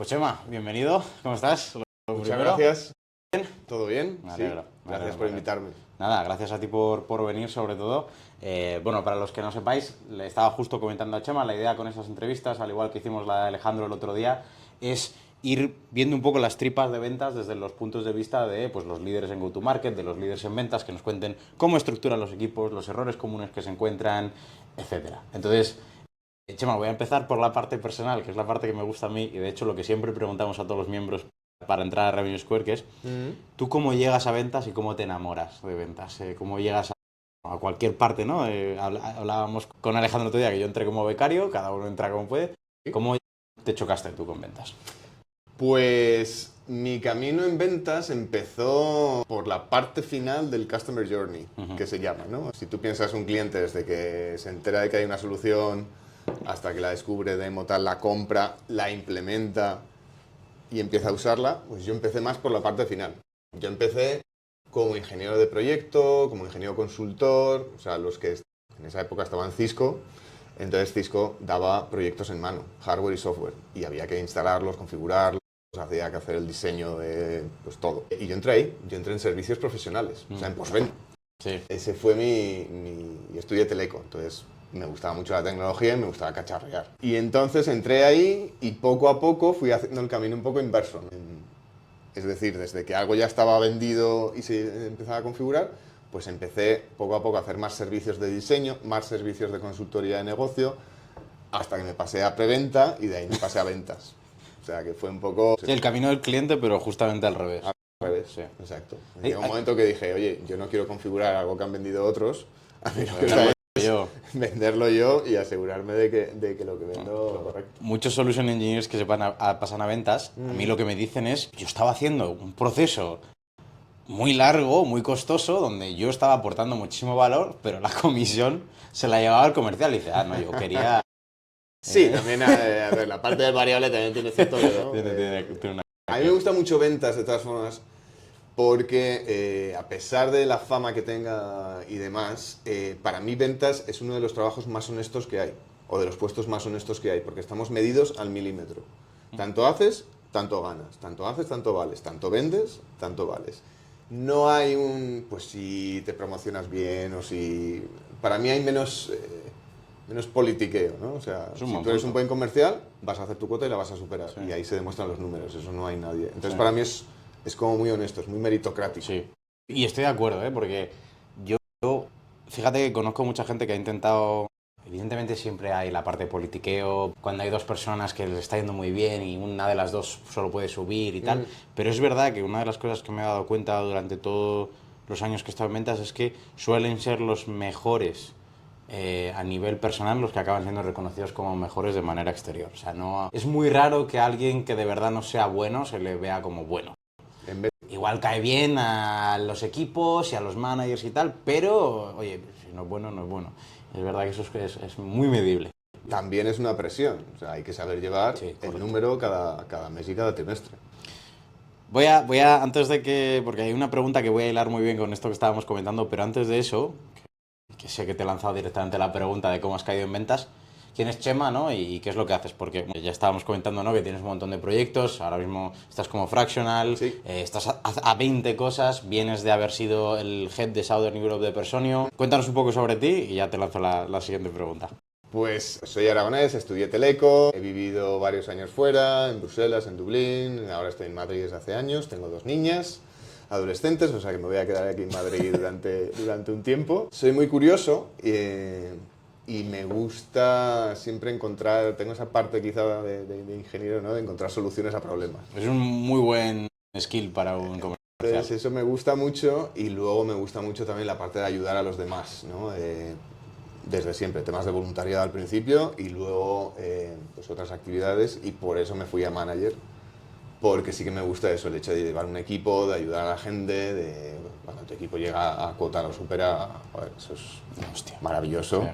Pues Chema, bienvenido, ¿cómo estás? Muchas gracias. ¿Bien? ¿Todo bien? Me Sí. alegro. Gracias por invitarme. Nada, gracias a ti por venir sobre todo. Bueno, para los que no sepáis, le estaba justo comentando a Chema, la idea con esas entrevistas, al igual que hicimos la de Alejandro el otro día, es ir viendo un poco las tripas de ventas desde los puntos de vista de pues, los líderes en go-to-market, de los líderes en ventas, que nos cuenten cómo estructuran los equipos, los errores comunes que se encuentran, etcétera. Entonces, Chema, voy a empezar por la parte personal, que es la parte que me gusta a mí, y de hecho lo que siempre preguntamos a todos los miembros para entrar a Revenue Square, que es, ¿tú cómo llegas a ventas y cómo te enamoras de ventas? ¿Cómo llegas a cualquier parte, ¿no? Hablábamos con Alejandro otro día que yo entré como becario, cada uno entra como puede. ¿Cómo te chocaste tú con ventas? Pues mi camino en ventas empezó por la parte final del Customer Journey, que se llama, ¿no? Si tú piensas un cliente desde que se entera de que hay una solución hasta que la descubre, demo tal, la compra, la implementa y empieza a usarla, pues yo empecé más por la parte final. Yo empecé como ingeniero de proyecto, como ingeniero consultor, o sea, los que en esa época estaban Cisco, entonces Cisco daba proyectos en mano, hardware y software, y había que instalarlos, configurarlos, había que hacer el diseño de pues todo. Y yo entré ahí, yo entré en servicios profesionales, o sea, en postventa. Sí. Ese fue yo estudié teleco, entonces me gustaba mucho la tecnología y me gustaba cacharrear. Y entonces entré ahí y poco a poco fui haciendo el camino un poco inverso, ¿no? Es decir, desde que algo ya estaba vendido y se empezaba a configurar, pues empecé poco a poco a hacer más servicios de diseño, más servicios de consultoría de negocio, hasta que me pasé a preventa y de ahí me pasé a ventas. O sea, que fue un poco... Sí, el camino del cliente, pero justamente al revés. Al revés, Sí. exacto. Llegó un momento que dije, oye, yo no quiero configurar algo que han vendido otros, a mí lo que Venderlo es yo. venderlo yo y asegurarme de que lo que vendo es correcto. Muchos solution engineers que pasan a ventas, a mí lo que me dicen es, yo estaba haciendo un proceso muy largo, muy costoso, donde yo estaba aportando muchísimo valor, pero la comisión se la llevaba al comercial y dice, no, yo quería... Sí, también, a ver, la parte del variable también tiene cierto, ¿no? tiene una... A mí me gusta mucho ventas, de todas formas, porque a pesar de la fama que tenga y demás, para mí ventas es uno de los trabajos más honestos que hay, o de los puestos más honestos que hay, porque estamos medidos al milímetro. Tanto haces, tanto ganas, tanto haces, tanto vales, tanto vendes, tanto vales. No hay pues si te promocionas bien o si... Para mí hay menos politiqueo, ¿no? O sea, si tú eres un buen comercial, vas a hacer tu cuota y la vas a superar. Sí. Y ahí se demuestran los números, eso no hay nadie. Entonces, para mí es como muy honesto, es muy meritocrático. Sí. Y estoy de acuerdo, porque yo, fíjate que conozco mucha gente que ha intentado... Evidentemente siempre hay la parte de politiqueo, cuando hay dos personas que les está yendo muy bien y una de las dos solo puede subir y tal, pero es verdad que una de las cosas que me he dado cuenta durante todos los años que he estado en ventas es que suelen ser los mejores a nivel personal los que acaban siendo reconocidos como mejores de manera exterior. O sea, no, es muy raro que alguien que de verdad no sea bueno se le vea como bueno. Igual cae bien a los equipos y a los managers y tal, pero, oye, si no es bueno, no es bueno. Es verdad que eso es muy medible. También es una presión, o sea, hay que saber llevar el número cada mes y cada trimestre. Voy a, antes de que, porque hay una pregunta que voy a hilar muy bien con esto que estábamos comentando, pero antes de eso, que sé que te he lanzado directamente la pregunta de cómo has caído en ventas, ¿quién es Chema, no? ¿Y qué es lo que haces? Porque ya estábamos comentando, ¿no? Que tienes un montón de proyectos, ahora mismo estás como Fractional, sí. Estás a 20 cosas, vienes de haber sido el head de Southern Europe de Personio. Cuéntanos un poco sobre ti y ya te lanzo la siguiente pregunta. Pues soy aragonés, estudié teleco, he vivido varios años fuera, en Bruselas, en Dublín, ahora estoy en Madrid desde hace años, tengo 2 niñas, adolescentes, o sea que me voy a quedar aquí en Madrid durante un tiempo. Soy muy curioso y me gusta siempre encontrar, tengo esa parte quizá de ingeniero, ¿no? De encontrar soluciones a problemas. Es un muy buen skill para un comercial. Entonces eso me gusta mucho y luego me gusta mucho también la parte de ayudar a los demás, ¿no? Desde siempre, temas de voluntariado al principio y luego pues otras actividades y por eso me fui a manager, porque sí que me gusta eso, el hecho de llevar un equipo, de ayudar a la gente, de cuando tu equipo llega a cuota o supera, joder, eso es maravilloso. Sí.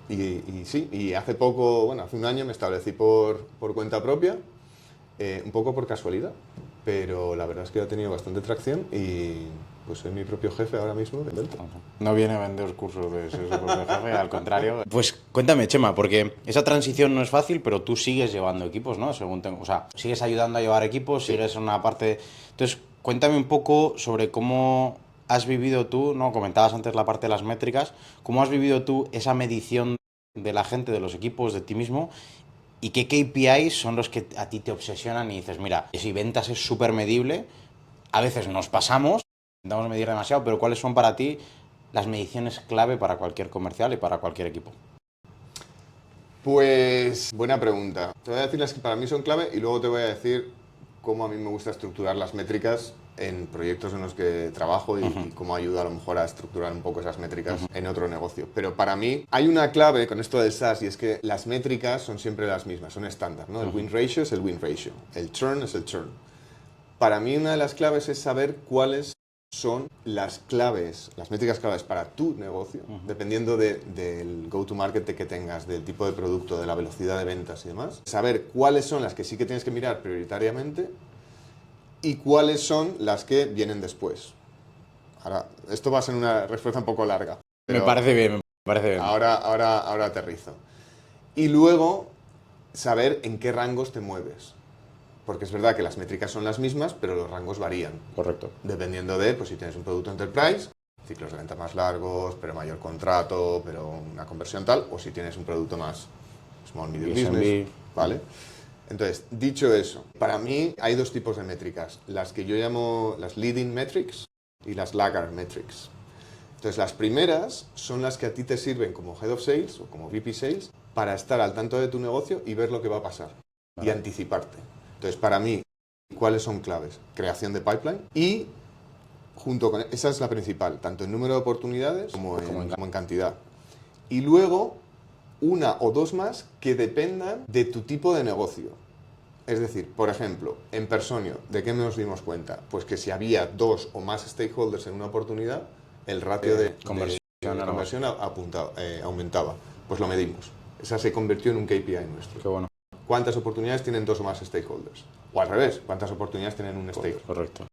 Y sí, y hace poco, bueno, hace un año me establecí por cuenta propia, un poco por casualidad. pero la verdad es que ha tenido bastante tracción y pues soy mi propio jefe ahora mismo de Inventor. No viene a vender cursos de ser su propio jefe, al contrario. Pues cuéntame, Chema, porque esa transición no es fácil, pero tú sigues llevando equipos, ¿no? Según tengo, o sea, sigues ayudando a llevar equipos, sigues en una parte... Entonces, cuéntame un poco sobre cómo has vivido tú, ¿no? Comentabas antes la parte de las métricas, ¿cómo has vivido tú esa medición de la gente, de los equipos, de ti mismo? ¿Y qué KPIs son los que a ti te obsesionan y dices, mira, si ventas es súper medible, a veces nos pasamos, intentamos medir demasiado, pero ¿cuáles son para ti las mediciones clave para cualquier comercial y para cualquier equipo? Pues buena pregunta. Te voy a decir las que para mí son clave y luego te voy a decir cómo a mí me gusta estructurar las métricas en proyectos en los que trabajo y cómo ayuda a lo mejor a estructurar un poco esas métricas en otro negocio. Pero para mí hay una clave con esto del SaaS y es que las métricas son siempre las mismas, son estándar, ¿no? El win ratio es el win ratio, el churn es el churn. Para mí una de las claves es saber cuáles son las claves, las métricas claves para tu negocio, dependiendo del go-to-market que tengas, del tipo de producto, de la velocidad de ventas y demás. Saber cuáles son las que sí que tienes que mirar prioritariamente y cuáles son las que vienen después. Ahora, esto va a ser una respuesta un poco larga. Me parece bien, me parece bien. Ahora aterrizo. Y luego, saber en qué rangos te mueves. Porque es verdad que las métricas son las mismas, pero los rangos varían. Correcto. Dependiendo de, pues si tienes un producto enterprise, ciclos de venta más largos, pero mayor contrato, pero una conversión tal, o si tienes un producto más small, medium business, ¿vale? Entonces, dicho eso, para mí hay dos tipos de métricas, las que yo llamo las leading metrics y las laggard metrics. Entonces, las primeras son las que a ti te sirven como Head of Sales o como VP Sales para estar al tanto de tu negocio y ver lo que va a pasar y anticiparte. Entonces, para mí, ¿cuáles son claves? Creación de pipeline y, junto con esa es la principal, tanto en número de oportunidades como en cantidad. Y luego, una o dos más que dependan de tu tipo de negocio. Es decir, por ejemplo, en Personio, ¿de qué nos dimos cuenta? Pues que si había dos o más stakeholders en una oportunidad, el ratio de conversión aumentaba. Pues lo medimos. Esa se convirtió en un KPI nuestro. Qué bueno. ¿Cuántas oportunidades tienen dos o más stakeholders? O al revés, ¿cuántas oportunidades tienen un stakeholder? Correcto.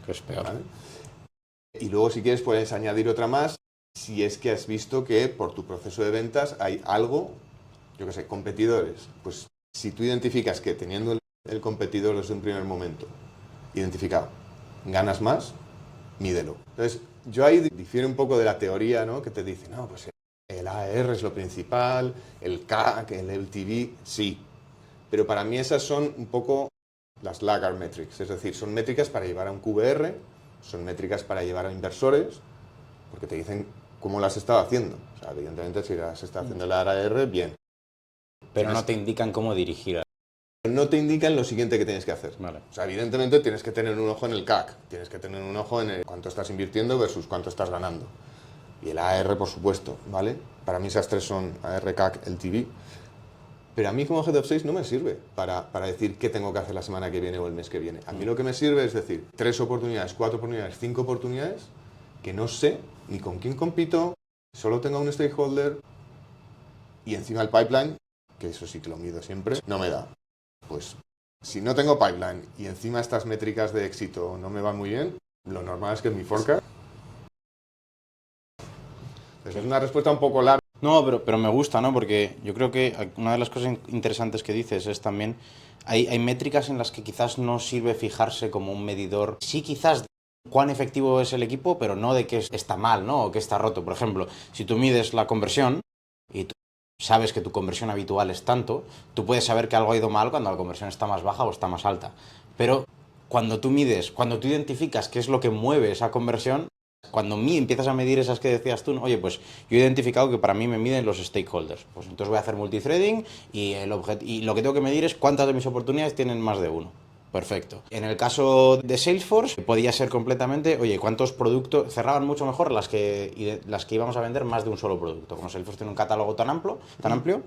Que es peor. ¿Vale? Y luego, si quieres, puedes añadir otra más si es que has visto que por tu proceso de ventas hay algo, yo qué sé, competidores. Pues si tú identificas que teniendo el competidor desde un primer momento identificado, ganas más, mídelo. Entonces, yo ahí difiero un poco de la teoría, ¿no? Que te dice, no, pues el AR es lo principal, el CAC, el LTV, sí. Pero para mí esas son un poco las laggard metrics, es decir, son métricas para llevar a un QBR, son métricas para llevar a inversores, porque te dicen cómo las has estado haciendo. O sea, evidentemente si las estás haciendo la AR, bien. Pero no te indican cómo dirigir. No te indican lo siguiente que tienes que hacer. Vale. O sea, evidentemente tienes que tener un ojo en el CAC, tienes que tener un ojo en cuánto estás invirtiendo versus cuánto estás ganando. Y el AR, por supuesto, ¿vale? Para mí esas tres son AR, CAC, LTV. Pero a mí como Head of Sales no me sirve para decir qué tengo que hacer la semana que viene o el mes que viene. A mí lo que me sirve es decir 3 oportunidades, 4 oportunidades, 5 oportunidades que no sé ni con quién compito, solo tengo un stakeholder y encima el pipeline, que eso sí que lo mido siempre, no me da. Pues si no tengo pipeline y encima estas métricas de éxito no me van muy bien, lo normal es que mi forecast... Pues es una respuesta un poco larga. No, pero me gusta, ¿no? Porque yo creo que una de las cosas interesantes que dices es también, hay métricas en las que quizás no sirve fijarse como un medidor. Sí, quizás cuán efectivo es el equipo, pero no de que está mal, ¿no? O que está roto. Por ejemplo, si tú mides la conversión y tú sabes que tu conversión habitual es tanto, tú puedes saber que algo ha ido mal cuando la conversión está más baja o está más alta. Pero cuando tú identificas qué es lo que mueve esa conversión, cuando empiezas a medir esas que decías tú, oye, pues yo he identificado que para mí me miden los stakeholders. Pues entonces voy a hacer multithreading y lo que tengo que medir es cuántas de mis oportunidades tienen más de uno. Perfecto. En el caso de Salesforce podía ser completamente, oye, cuántos productos cerraban mucho mejor las que íbamos a vender más de un solo producto. Como Salesforce tiene un catálogo tan amplio,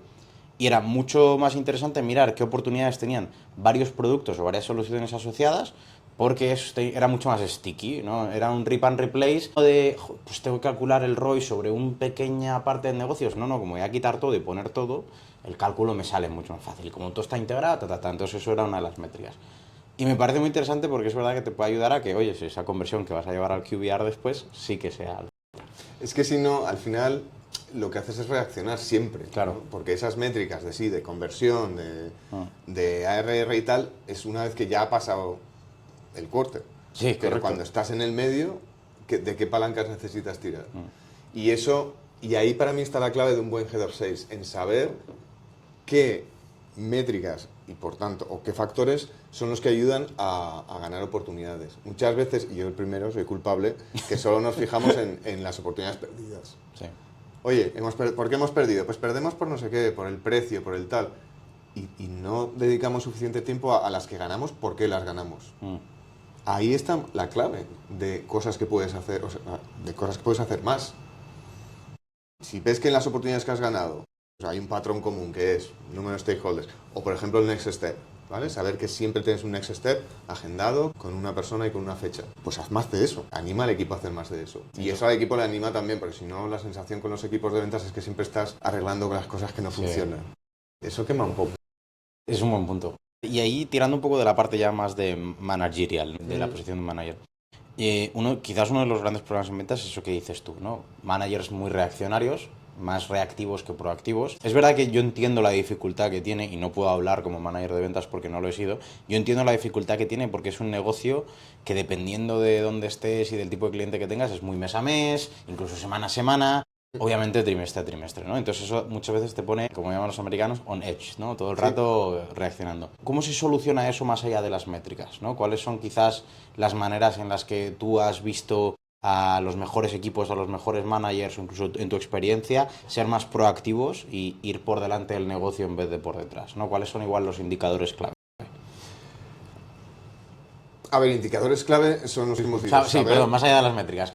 y era mucho más interesante mirar qué oportunidades tenían varios productos o varias soluciones asociadas, porque era mucho más sticky, ¿no? Era un rip and replace de, pues tengo que calcular el ROI sobre una pequeña parte de negocios. No, como voy a quitar todo y poner todo, el cálculo me sale mucho más fácil. Como todo está integrado, entonces eso era una de las métricas. Y me parece muy interesante porque es verdad que te puede ayudar a que, oye, si esa conversión que vas a llevar al QBR después, sí que sea... Es que si no, al final lo que haces es reaccionar siempre. Claro. ¿no? Porque esas métricas de conversión, de ARR y tal, es una vez que ya ha pasado el quarter. Sí, Pero correcto. cuando estás en el medio, ¿de qué palancas necesitas tirar? Y ahí para mí está la clave de un buen Head of Sales, en saber qué métricas y por tanto, o qué factores son los que ayudan a ganar oportunidades. Muchas veces, y yo el primero soy culpable, que solo nos fijamos en las oportunidades perdidas. Sí. Oye, ¿por qué hemos perdido? Pues perdemos por no sé qué, por el precio, por el tal. Y no dedicamos suficiente tiempo a las que ganamos, ¿por qué las ganamos? Ahí está la clave de cosas que puedes hacer, o sea, de cosas que puedes hacer más. Si ves que en las oportunidades que has ganado hay un patrón común que es número de stakeholders, o por ejemplo el next step, ¿vale? Saber que siempre tienes un next step agendado con una persona y con una fecha. Pues haz más de eso, anima al equipo a hacer más de eso. Y eso al equipo le anima también, porque si no la sensación con los equipos de ventas es que siempre estás arreglando las cosas que no funcionan. Eso quema un poco. Es un buen punto. Y ahí tirando un poco de la parte ya más de managerial, de la posición de manager. Quizás uno de los grandes problemas en ventas es eso que dices tú, ¿no? Managers muy reaccionarios, más reactivos que proactivos. Es verdad que yo entiendo la dificultad que tiene, y no puedo hablar como manager de ventas porque no lo he sido, yo entiendo la dificultad que tiene porque es un negocio que dependiendo de dónde estés y del tipo de cliente que tengas es muy mes a mes, incluso semana a semana, obviamente trimestre a trimestre, ¿no? Entonces eso muchas veces te pone, como llaman los americanos, on edge, ¿no? Todo el rato reaccionando. ¿Cómo se soluciona eso más allá de las métricas, ¿no? ¿Cuáles son quizás las maneras en las que tú has visto a los mejores equipos, a los mejores managers, o incluso en tu experiencia, ser más proactivos y ir por delante del negocio en vez de por detrás, ¿no? ¿Cuáles son igual los indicadores clave? A ver, indicadores clave son los mismos. Más allá de las métricas.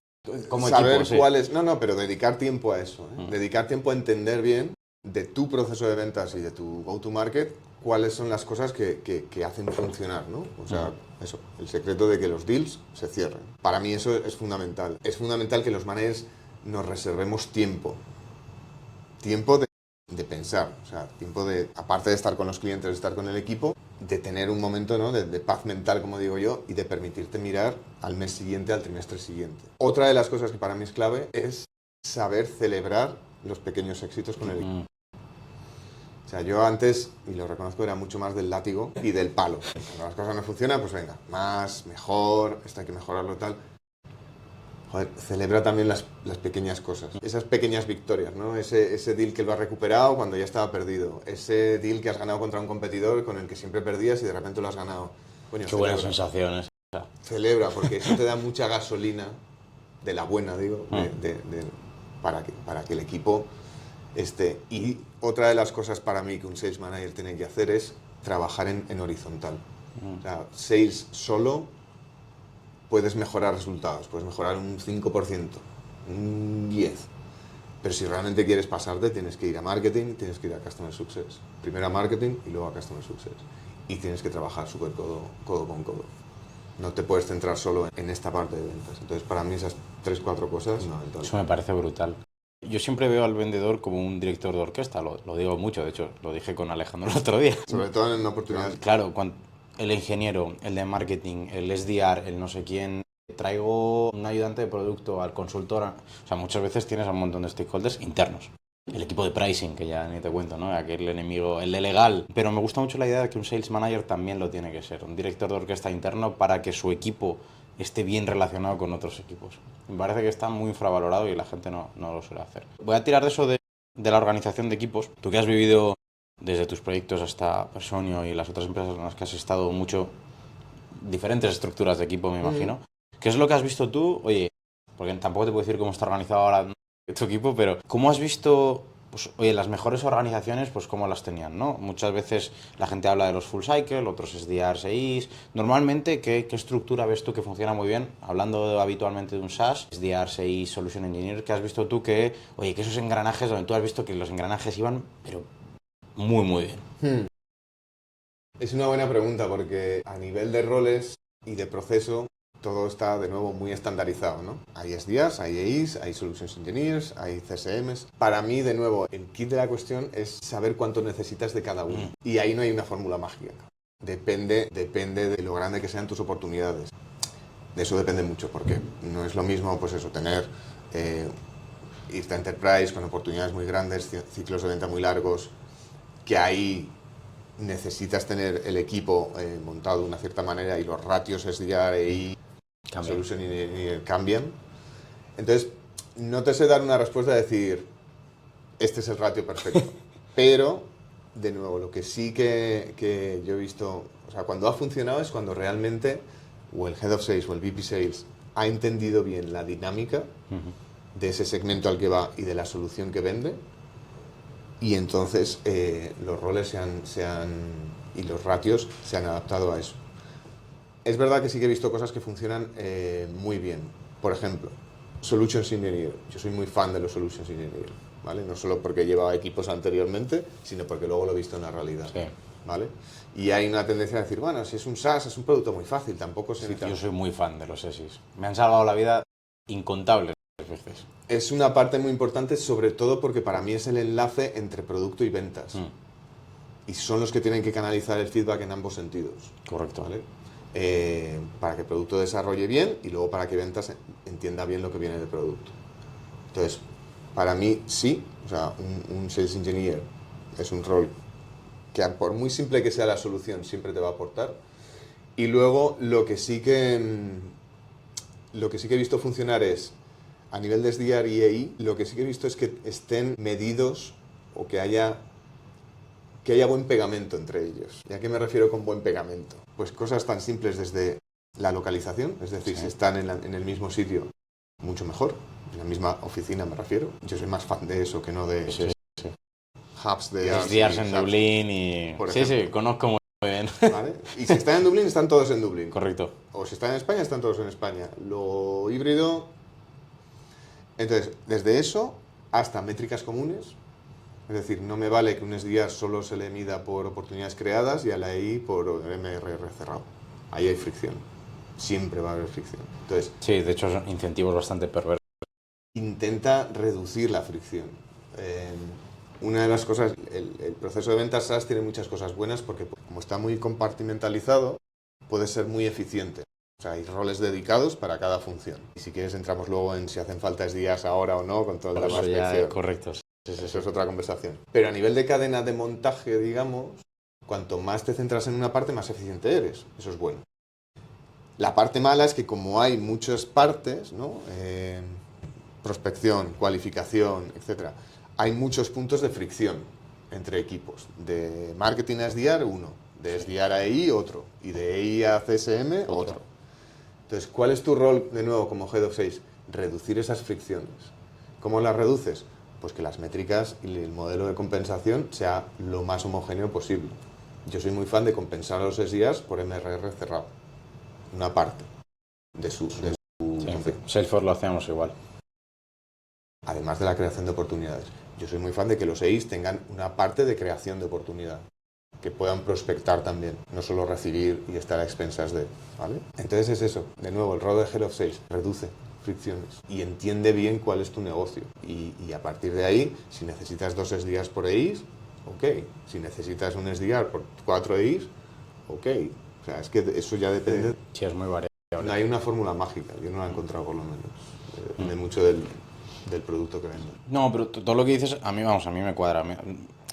Como saber equipo, cuáles. No, pero dedicar tiempo a eso. Dedicar tiempo a entender bien de tu proceso de ventas y de tu go-to-market cuáles son las cosas que hacen funcionar, ¿no? O sea, eso, el secreto de que los deals se cierren. Para mí eso es fundamental. Es fundamental que los managers nos reservemos tiempo. Tiempo de pensar, o sea, tiempo de, aparte de estar con los clientes, de estar con el equipo, de tener un momento, ¿no? de paz mental, como digo yo, y de permitirte mirar al mes siguiente, al trimestre siguiente. Otra de las cosas que para mí es clave es saber celebrar los pequeños éxitos con el equipo. O sea, yo antes, y lo reconozco, era mucho más del látigo y del palo. Cuando las cosas no funcionan, pues venga, más, mejor, esto hay que mejorarlo, tal. Joder, celebra también las pequeñas cosas, esas pequeñas victorias, ¿no? Ese deal que lo has recuperado cuando ya estaba perdido, ese deal que has ganado contra un competidor con el que siempre perdías y de repente lo has ganado. Coño, qué buenas sensaciones. Celebra, porque eso te da mucha gasolina, de la buena, digo, para que el equipo esté. Y otra de las cosas para mí que un sales manager tiene que hacer es trabajar en horizontal. O sea, sales solo puedes mejorar resultados, puedes mejorar un 5%, un 10%. Pero si realmente quieres pasarte, tienes que ir a marketing, tienes que ir a Customer Success. Primero a marketing y luego a Customer Success. Y tienes que trabajar súper codo con codo. No te puedes centrar solo en esta parte de ventas. Entonces, para mí esas 3-4 cosas, fundamentales. Eso me parece brutal. Yo siempre veo al vendedor como un director de orquesta, lo digo mucho, de hecho, lo dije con Alejandro el otro día. Sobre todo en oportunidades. Claro, el ingeniero, el de marketing, el SDR, el no sé quién, traigo un ayudante de producto al consultor, o sea, muchas veces tienes a un montón de stakeholders internos. El equipo de pricing, que ya ni te cuento, ¿no? Aquel enemigo, el de legal. Pero me gusta mucho la idea de que un sales manager también lo tiene que ser, un director de orquesta interno para que su equipo esté bien relacionado con otros equipos. Me parece que está muy infravalorado y la gente no lo suele hacer. Voy a tirar de eso de la organización de equipos. Tú que has vivido desde tus proyectos hasta Personio y las otras empresas en las que has estado mucho, diferentes estructuras de equipo, me imagino. ¿Qué es lo que has visto tú? Oye, porque tampoco te puedo decir cómo está organizado ahora tu equipo, pero ¿cómo has visto, pues, oye, las mejores organizaciones, pues cómo las tenían, ¿no? Muchas veces la gente habla de los full cycle, otros SDRs e IS. Normalmente, ¿qué estructura ves tú que funciona muy bien? Hablando habitualmente de un SaaS, SDRs e IS, Solution Engineer, ¿qué has visto tú que esos engranajes, donde tú has visto que los engranajes iban, pero muy, muy bien? Es una buena pregunta porque a nivel de roles y de proceso todo está de nuevo muy estandarizado, ¿no? Hay SDRs, hay EIs, hay Solutions Engineers, hay CSMs. Para mí, de nuevo, el kit de la cuestión es saber cuánto necesitas de cada uno. Y ahí no hay una fórmula mágica. Depende de lo grande que sean tus oportunidades. De eso depende mucho, porque no es lo mismo, pues eso, tener irte a Enterprise con oportunidades muy grandes, ciclos de venta muy largos, que ahí necesitas tener el equipo montado de una cierta manera y los ratios SDR y Solution Engineer cambian. Entonces, no te sé dar una respuesta de decir, este es el ratio perfecto. Pero, de nuevo, lo que sí que yo he visto, o sea, cuando ha funcionado es cuando realmente o el Head of Sales o el VP Sales ha entendido bien la dinámica de ese segmento al que va y de la solución que vende, y entonces los roles y los ratios se han adaptado a eso. Es verdad que sí que he visto cosas que funcionan muy bien. Por ejemplo, Solutions Engineer. Yo soy muy fan de los Solutions Engineer, ¿vale? No solo porque llevaba equipos anteriormente, sino porque luego lo he visto en la realidad. Sí. ¿Vale? Y hay una tendencia a decir, bueno, si es un SaaS, es un producto muy fácil, tampoco se necesita... Yo soy muy fan de los SESIs. Me han salvado la vida incontables veces. Es una parte muy importante, sobre todo porque para mí es el enlace entre producto y ventas. Y son los que tienen que canalizar el feedback en ambos sentidos. Correcto. ¿Vale? Para que el producto desarrolle bien y luego para que ventas entienda bien lo que viene del producto. Entonces, para mí sí, o sea, un Sales Engineer es un rol que por muy simple que sea la solución siempre te va a aportar. Y luego lo que sí que he visto funcionar es, a nivel de SDR y EI, lo que sí que he visto es que estén medidos o que haya buen pegamento entre ellos. ¿Y a qué me refiero con buen pegamento? Pues cosas tan simples desde la localización, es decir, si están en el mismo sitio, mucho mejor, en la misma oficina me refiero. Yo soy más fan de eso que no de hubs de SDRs en Dublín y... Sí, conozco muy bien. ¿Vale? Y si están en Dublín, están todos en Dublín. Correcto. O si están en España, están todos en España. Lo híbrido... Entonces, desde eso hasta métricas comunes. Es decir, no me vale que un SDR solo se le mida por oportunidades creadas y a la EI por MRR cerrado. Ahí hay fricción. Siempre va a haber fricción. Entonces, sí, de hecho son incentivos bastante perversos. Intenta reducir la fricción. Una de las cosas, el proceso de ventas SaaS tiene muchas cosas buenas porque como está muy compartimentalizado, puede ser muy eficiente. O sea, hay roles dedicados para cada función. Y si quieres entramos luego en si hacen falta SDRs ahora o no, con todo el tema de inspección. Correcto. Eso es otra conversación. Pero a nivel de cadena de montaje, digamos, cuanto más te centras en una parte, más eficiente eres. Eso es bueno. La parte mala es que como hay muchas partes, ¿no? Prospección, cualificación, etc., hay muchos puntos de fricción entre equipos. De marketing a SDR, uno. De SDR a EI, otro. Y de EI a CSM, otro. Entonces, ¿cuál es tu rol, de nuevo, como Head of Sales? Reducir esas fricciones. ¿Cómo las reduces? Pues que las métricas y el modelo de compensación sea lo más homogéneo posible. Yo soy muy fan de compensar a los SDRs por MRR cerrado. Una parte de su Salesforce lo hacemos igual. Además de la creación de oportunidades. Yo soy muy fan de que los EIs tengan una parte de creación de oportunidad. Que puedan prospectar también, no solo recibir y estar a expensas de, ¿vale? Entonces es eso. De nuevo, el rol de Head of Sales reduce fricciones y entiende bien cuál es tu negocio. Y a partir de ahí, si necesitas 2 SDRs por EIs, ok. Si necesitas un SDR por 4 EIs, ok. O sea, es que eso ya depende. Sí, es muy variable. No hay una fórmula mágica, yo no la he encontrado por lo menos. Depende mucho del producto que vendo. No, pero todo lo que dices, a mí me cuadra.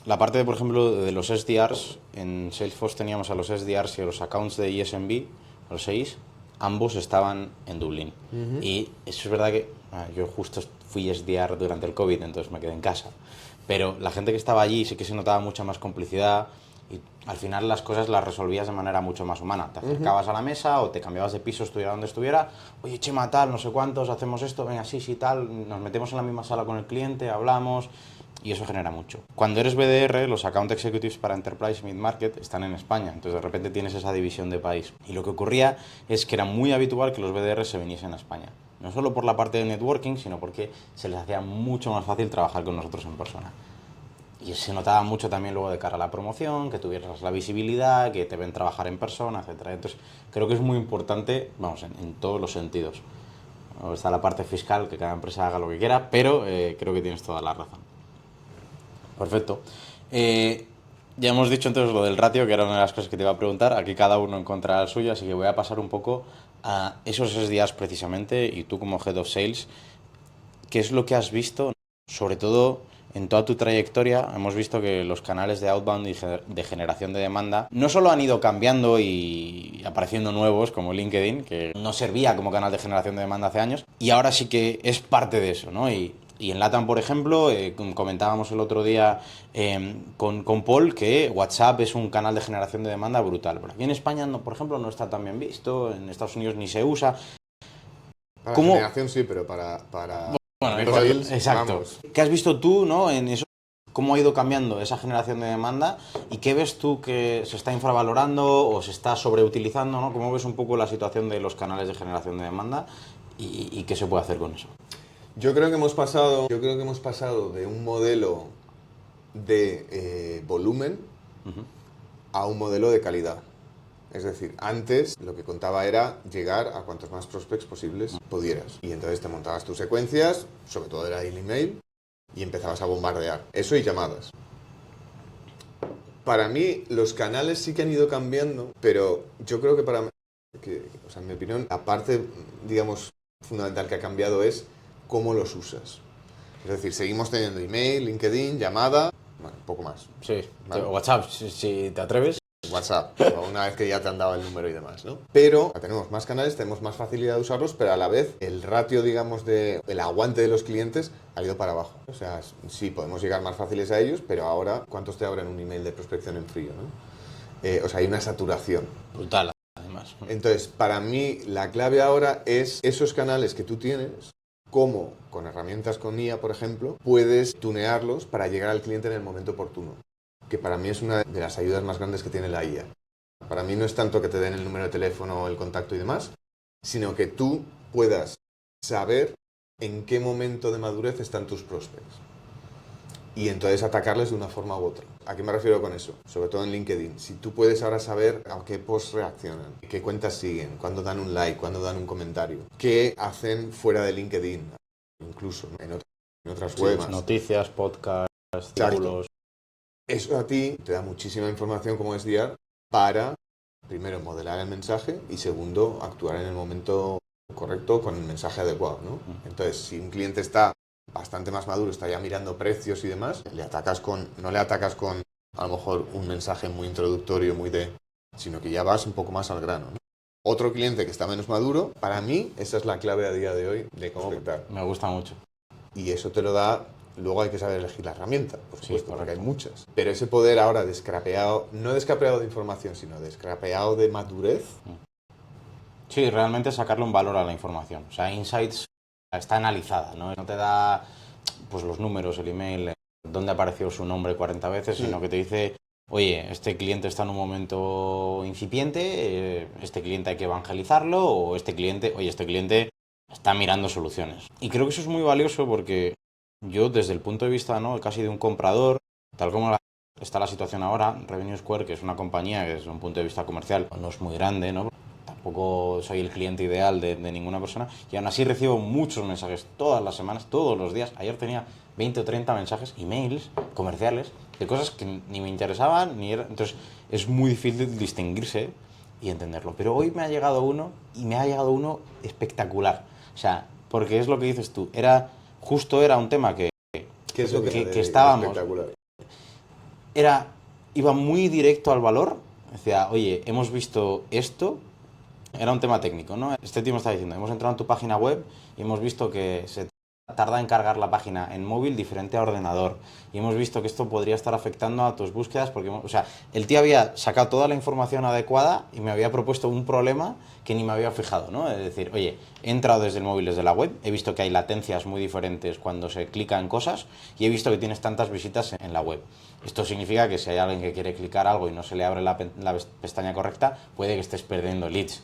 La parte, de, por ejemplo, de los SDRs, en Salesforce teníamos a los SDRs y a los accounts de ISMB, a los 6, ambos estaban en Dublín. Y eso es verdad que yo justo fui SDR durante el COVID, entonces me quedé en casa. Pero la gente que estaba allí sí que se notaba mucha más complicidad y al final las cosas las resolvías de manera mucho más humana. Te acercabas a la mesa o te cambiabas de piso, estuviera donde estuviera. Oye, Chema, tal, no sé cuántos, hacemos esto, venga, sí, tal. Nos metemos en la misma sala con el cliente, hablamos y eso genera mucho. Cuando eres BDR, los Account Executives para Enterprise y Mid-Market están en España, entonces de repente tienes esa división de país. Y lo que ocurría es que era muy habitual que los BDR se viniesen a España. No solo por la parte de networking, sino porque se les hacía mucho más fácil trabajar con nosotros en persona. Y se notaba mucho también luego de cara a la promoción, que tuvieras la visibilidad, que te ven trabajar en persona, etc. Entonces, creo que es muy importante, vamos, en todos los sentidos. Está la parte fiscal, que cada empresa haga lo que quiera, pero creo que tienes toda la razón. Perfecto. Ya hemos dicho entonces lo del ratio, que era una de las cosas que te iba a preguntar. Aquí cada uno encontrará el suyo, así que voy a pasar un poco a esos SDRs precisamente, y tú como Head of Sales, ¿qué es lo que has visto? Sobre todo en toda tu trayectoria, hemos visto que los canales de outbound y de generación de demanda no solo han ido cambiando y apareciendo nuevos, como LinkedIn, que no servía como canal de generación de demanda hace años, y ahora sí que es parte de eso, ¿no? Y en LATAM, por ejemplo, comentábamos el otro día con Paul que WhatsApp es un canal de generación de demanda brutal. Pero aquí en España, no, por ejemplo, no está tan bien visto, en Estados Unidos ni se usa. Para ¿Cómo? generación sí, pero para Bueno, sales, exacto. vamos. ¿Qué has visto tú, ¿no? En eso, cómo ha ido cambiando esa generación de demanda y qué ves tú que se está infravalorando o se está sobreutilizando, ¿no? ¿Cómo ves un poco la situación de los canales de generación de demanda y qué se puede hacer con eso? Yo creo que hemos pasado de un modelo de volumen a un modelo de calidad. Es decir, antes lo que contaba era llegar a cuantos más prospects posibles pudieras. Y entonces te montabas tus secuencias, sobre todo era el email, y empezabas a bombardear. Eso y llamadas. Para mí, los canales sí que han ido cambiando, pero yo creo que o sea, en mi opinión, la parte, digamos, fundamental que ha cambiado es cómo los usas. Es decir, seguimos teniendo email, LinkedIn, llamada, bueno, un poco más. Sí, ¿Vale? WhatsApp, si te atreves. WhatsApp, o una vez que ya te han dado el número y demás, ¿no? Pero tenemos más canales, tenemos más facilidad de usarlos, pero a la vez el ratio, digamos, el aguante de los clientes ha ido para abajo. O sea, sí, podemos llegar más fáciles a ellos, pero ahora, ¿cuántos te abren un email de prospección en frío, no? O sea, hay una saturación. Brutal, además. Entonces, para mí, la clave ahora es esos canales que tú tienes, cómo con herramientas con IA, por ejemplo, puedes tunearlos para llegar al cliente en el momento oportuno. Que para mí es una de las ayudas más grandes que tiene la IA. Para mí no es tanto que te den el número de teléfono, el contacto y demás, sino que tú puedas saber en qué momento de madurez están tus prospects. Y entonces atacarles de una forma u otra. ¿A qué me refiero con eso? Sobre todo en LinkedIn. Si tú puedes ahora saber a qué post reaccionan, qué cuentas siguen, cuándo dan un like, cuándo dan un comentario, qué hacen fuera de LinkedIn, incluso en otras webs. Noticias, podcasts, artículos. Eso a ti te da muchísima información como SDR para, primero, modelar el mensaje y, segundo, actuar en el momento correcto con el mensaje adecuado, ¿no? Entonces, si un cliente está bastante más maduro, está ya mirando precios y demás, no le atacas con a lo mejor un mensaje muy introductorio, sino que ya vas un poco más al grano, ¿no? Otro cliente que está menos maduro, para mí, esa es la clave a día de hoy de cómo conectar. Me gusta mucho. Y eso te lo da. Luego hay que saber elegir la herramienta, por supuesto, Sí, porque hay muchas. Pero ese poder ahora descrapeado, no descrapeado de información, sino descrapeado de madurez. Sí, realmente sacarle un valor a la información. O sea, Insights está analizada, ¿no? No te da pues los números, el email, dónde apareció su nombre 40 veces, sino que te dice, oye, este cliente está en un momento incipiente, este cliente hay que evangelizarlo, o este cliente está mirando soluciones. Y creo que eso es muy valioso porque yo, desde el punto de vista, ¿no?, casi de un comprador, tal como está la situación ahora, Revenue Square, que es una compañía que desde un punto de vista comercial no es muy grande, ¿no? Tampoco soy el cliente ideal de ninguna persona, y aún así recibo muchos mensajes todas las semanas, todos los días. Ayer tenía 20 o 30 mensajes, emails comerciales, de cosas que ni me interesaban, entonces es muy difícil distinguirse y entenderlo. Pero hoy me ha llegado uno, y me ha llegado uno espectacular. O sea, porque es lo que dices tú, era un tema que ¿Qué es lo que estábamos... espectacular? Iba muy directo al valor. Decía, oye, hemos visto esto. Era un tema técnico, ¿no? Este tío me está diciendo, hemos entrado en tu página web y hemos visto que se tarda en cargar la página en móvil diferente a ordenador. Y hemos visto que esto podría estar afectando a tus búsquedas porque, o sea, el tío había sacado toda la información adecuada y me había propuesto un problema que ni me había fijado, ¿no? Es decir, oye, he entrado desde el móvil, desde la web, he visto que hay latencias muy diferentes cuando se clica en cosas y he visto que tienes tantas visitas en la web. Esto significa que si hay alguien que quiere clicar algo y no se le abre la pestaña correcta, puede que estés perdiendo leads.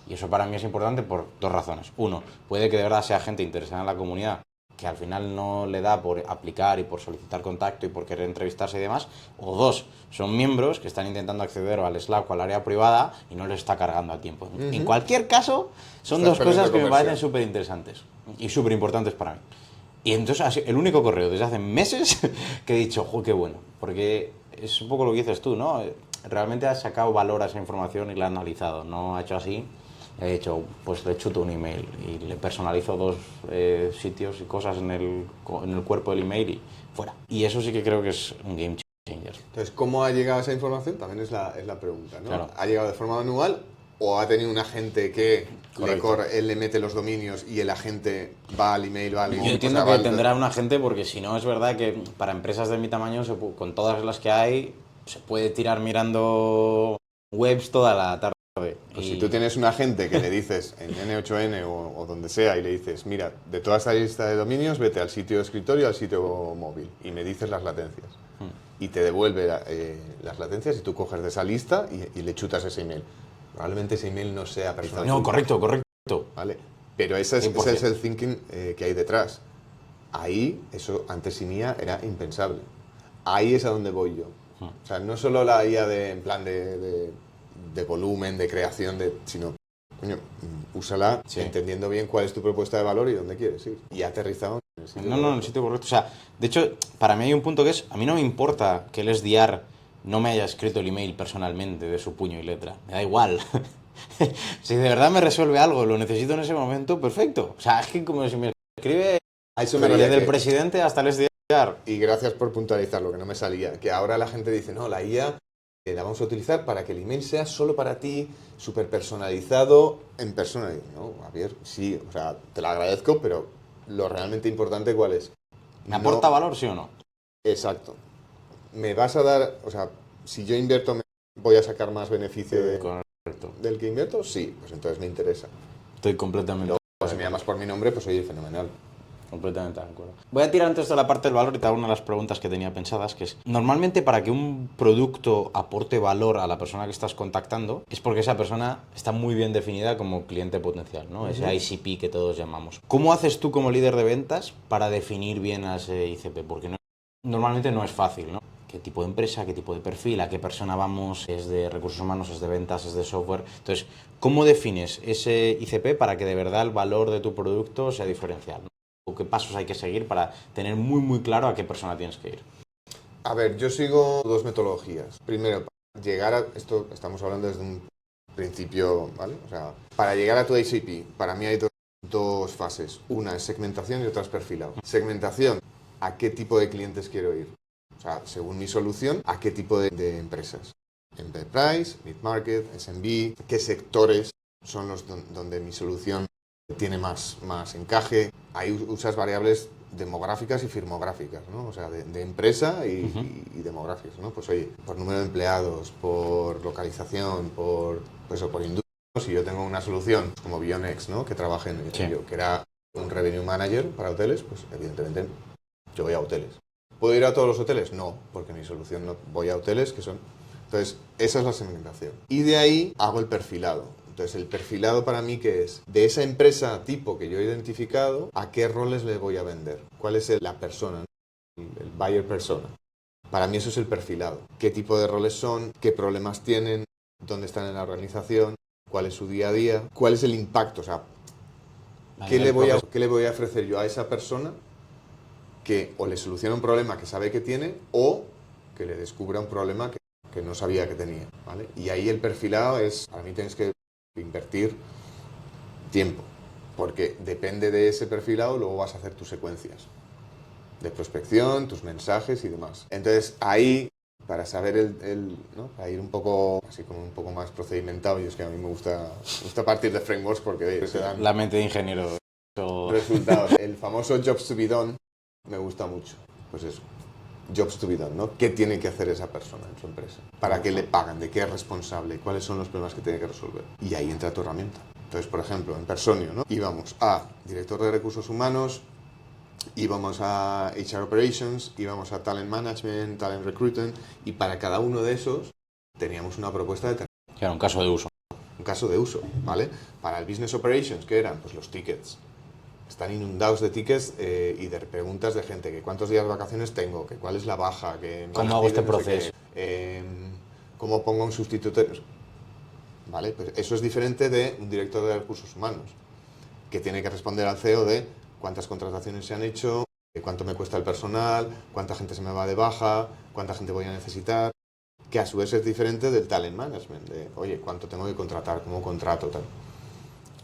Y eso para mí es importante por dos razones. Uno, puede que de verdad sea gente interesada en la comunidad que al final no le da por aplicar y por solicitar contacto y por querer entrevistarse y demás. O dos, son miembros que están intentando acceder al Slack o al área privada y no les está cargando a tiempo. En cualquier caso, son dos cosas que me parecen súper interesantes y súper importantes para mí. Y entonces ha sido el único correo desde hace meses que he dicho, jo, qué bueno, porque es un poco lo que dices tú, ¿no? Realmente has sacado valor a esa información y la has analizado, no ha hecho así, he hecho, pues le chuto un email y le personalizo 2 sitios y cosas en el cuerpo del email y fuera. Y eso sí que creo que es un game changer. Entonces, ¿cómo ha llegado esa información? También es la pregunta, ¿no? Claro. ¿Ha llegado de forma manual o ha tenido un agente que él le mete los dominios y el agente va al email, va al Yo entiendo que tendrá un agente porque si no es verdad que para empresas de mi tamaño, con todas las que hay, se puede tirar mirando webs toda la tarde. Pues si tú tienes un agente que le dices en N8N o donde sea y le dices, mira, de toda esta lista de dominios, vete al sitio de escritorio, al sitio móvil y me dices las latencias. Y te devuelve las latencias y tú coges de esa lista y le chutas ese email. Probablemente ese email no sea personal. No, correcto. ¿Vale? Pero ese es el thinking que hay detrás. Ahí, eso antes y mía era impensable. Ahí es a donde voy yo. O sea, no solo la IA en plan de volumen, de creación, sino, coño, úsala entendiendo bien cuál es tu propuesta de valor y dónde quieres ir. Y aterrizado en el sitio correcto. En el sitio correcto. O sea, de hecho, para mí hay un punto que es, a mí no me importa que el SDR no me haya escrito el email personalmente de su puño y letra. Me da igual. Si de verdad me resuelve algo, lo necesito en ese momento, perfecto. O sea, es que como si me escribe a eso me refiero, desde el presidente hasta el SDR. Y gracias por puntualizar lo que no me salía. Que ahora la gente dice, no, la IA la vamos a utilizar para que el email sea solo para ti, súper personalizado en persona. No, Javier, sí, o sea, te lo agradezco, pero lo realmente importante, ¿cuál es? ¿Me aporta valor, sí o no? Exacto. Me vas a dar, o sea, si yo invierto, voy a sacar más beneficio del que invierto, sí, pues entonces me interesa. Estoy completamente. Si me llamas por mi nombre, pues oye, fenomenal. Completamente de acuerdo. Voy a tirar antes de la parte del valor y te hago una de las preguntas que tenía pensadas, que es, normalmente para que un producto aporte valor a la persona que estás contactando, es porque esa persona está muy bien definida como cliente potencial, ¿no? Ese ICP que todos llamamos. ¿Cómo haces tú como líder de ventas para definir bien a ese ICP? Porque normalmente no es fácil, ¿no? ¿Qué tipo de empresa, qué tipo de perfil, a qué persona vamos? ¿Es de recursos humanos, es de ventas, es de software? Entonces, ¿cómo defines ese ICP para que de verdad el valor de tu producto sea diferencial, ¿no? ¿O qué pasos hay que seguir para tener muy claro a qué persona tienes que ir? A ver, yo sigo 2 metodologías. Primero, para llegar a esto, estamos hablando desde un principio, ¿vale? O sea, para llegar a tu ICP, para mí hay dos fases. Una es segmentación y otra es perfilado. Segmentación, ¿a qué tipo de clientes quiero ir? O sea, según mi solución, ¿a qué tipo de empresas? Enterprise, mid-market, SMB, ¿qué sectores son los donde mi solución tiene más encaje? Ahí usas variables demográficas y firmográficas, ¿no? O sea, de empresa y demográficas, ¿no? Pues oye, por número de empleados, por localización, por industria. Si yo tengo una solución como Bionex, ¿no? Que trabaje en ello, que era un revenue manager para hoteles, pues evidentemente yo voy a hoteles. ¿Puedo ir a todos los hoteles? No, porque mi solución no voy a hoteles que son... Entonces, esa es la segmentación. Y de ahí hago el perfilado. Entonces, el perfilado para mí, ¿qué es? De esa empresa tipo que yo he identificado, ¿a qué roles le voy a vender? ¿Cuál es la persona? El buyer persona. Para mí eso es el perfilado. ¿Qué tipo de roles son? ¿Qué problemas tienen? ¿Dónde están en la organización? ¿Cuál es su día a día? ¿Cuál es el impacto? O sea, ¿qué le voy a ofrecer yo a esa persona que o le soluciona un problema que sabe que tiene o que le descubra un problema que no sabía que tenía, ¿vale? Y ahí el perfilado es, para mí tienes que invertir tiempo, porque depende de ese perfilado, luego vas a hacer tus secuencias de prospección, tus mensajes y demás. Entonces ahí, para saber ¿no? Para ir un poco, así como un poco más procedimentado, y es que a mí me gusta partir de frameworks porque te dan la mente de ingeniero. Resultados. El famoso Jobs to be done me gusta mucho. Pues eso, Jobs to be done, ¿no? ¿Qué tiene que hacer esa persona en su empresa? ¿Para qué le pagan? ¿De qué es responsable? ¿Cuáles son los problemas que tiene que resolver? Y ahí entra tu herramienta. Entonces, por ejemplo, en Personio, ¿no? Íbamos a director de recursos humanos, íbamos a HR Operations, íbamos a Talent Management, Talent Recruitment, y para cada uno de esos teníamos una propuesta de terreno. Era un caso de uso. Un caso de uso, ¿vale? Para el Business Operations, ¿qué eran? Pues los tickets. Están inundados de tickets y de preguntas de gente, que cuántos días de vacaciones tengo, que cuál es la baja, que cómo hago este proceso, cómo pongo un sustituto, ¿vale? Pues eso es diferente de un director de recursos humanos, que tiene que responder al CEO de cuántas contrataciones se han hecho, cuánto me cuesta el personal, cuánta gente se me va de baja, cuánta gente voy a necesitar, que a su vez es diferente del talent management, de, oye, cuánto tengo que contratar, cómo contrato, tal.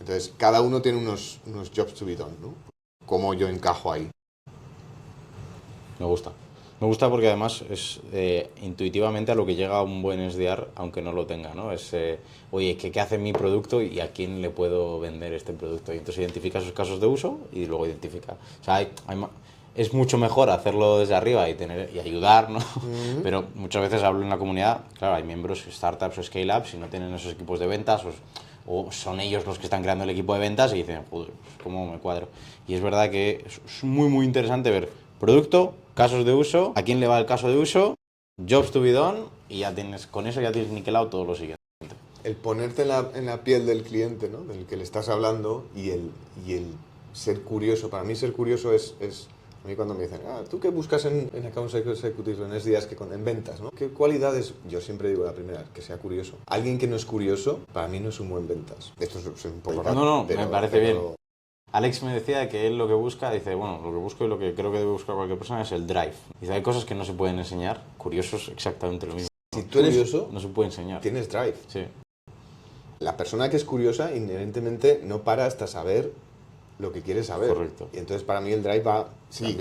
Entonces, cada uno tiene unos jobs to be done, ¿no? Cómo yo encajo ahí. Me gusta. Me gusta porque además es intuitivamente a lo que llega un buen SDR, aunque no lo tenga, ¿no? Es, oye, ¿qué hace mi producto y a quién le puedo vender este producto? Y entonces identifica esos casos de uso y luego identifica... O sea, es mucho mejor hacerlo desde arriba y ayudar, ¿no? Pero muchas veces hablo en la comunidad, claro, hay miembros, startups o scale-ups y no tienen esos equipos de ventas o son ellos los que están creando el equipo de ventas y dicen, joder, pues, ¿cómo me cuadro? Y es verdad que es muy, muy interesante ver producto, casos de uso, a quién le va el caso de uso, jobs to be done y ya tienes, con eso ya tienes niquelado todo lo siguiente. El ponerte en la piel del cliente, ¿no? Del que le estás hablando y el ser curioso. Para mí ser curioso es a mí cuando me dicen, ¿tú qué buscas en Account Executive en SDRs en ventas, ¿no? ¿Qué cualidades? Yo siempre digo la primera, que sea curioso. Alguien que no es curioso, para mí no es un buen ventas. Esto es un poco raro. No, me parece bien. Alex me decía que él lo que busca, dice, bueno, lo que busco y lo que creo que debe buscar cualquier persona es el drive. Dice, hay cosas que no se pueden enseñar, curiosos exactamente lo mismo. Si tú eres curioso, no se puede enseñar. Tienes drive. Sí. La persona que es curiosa inherentemente no para hasta saber lo que quiere saber. Correcto. Y entonces para mí el drive va... Sí,